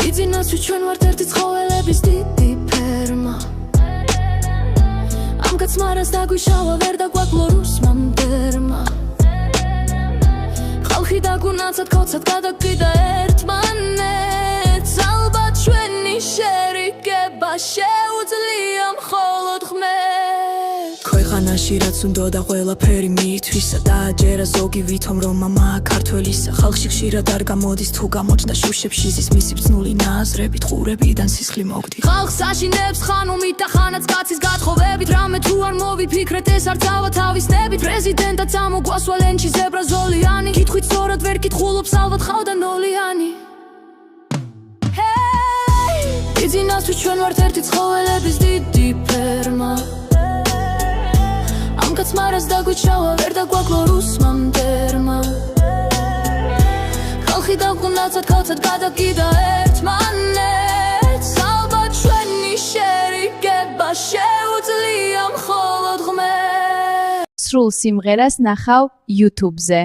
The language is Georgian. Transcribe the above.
იძინასვით ჩვენ ვართ ერთი ცხოველების დიდი ფერმა ამ კაცმარას დაგვიშავა ვერ დაგვაკლორუსმა მტერმა ხალხი დაგუნაცად ქოცად გადაგკიდა ერთმანეთს ალბათ ჩვენი შერიგება შეუძლია მხოლოდ ღმერთს ქვეყანაში რაც უნდოდა ყველაფერი მითვისა დააჯერა ზოგი ვითომ რომ მამაა ქართველისა ხალხში ხშირად არ გამოდის თუ გამოჩნდა შუშებში ზის მისი ბრძნული ნაზრებით ყურებიდან სისხლი მოგდი ხალხს აშინებს ხანუმით და ხანაც კაცის გათხოვებით რამე თუ არ მოვიფიქრეთ ეს არ წავა თავისნებით პრეზიდენტად წამოგვასვალ ენჩი ზებრა ზოლიანი კითხვით სწორად ვერ კითხულობს ალბათ ხავდა ნოლიანი იძინასვით ჩვენ ვართ ერთი ცხოველების დიდი ფერმა ამ კაცმარას დაგვიჩავა ვერ დაგვაკლორუსმა მტერმა ხალხი დაგუნაცად ქოცად გადაგკიდა ერთმანეთს ალბათ ჩვენი შერიგება შეუძლია მხოლოდ ღმერთს სრულ სიმღერას ნახავ YouTube-ზე.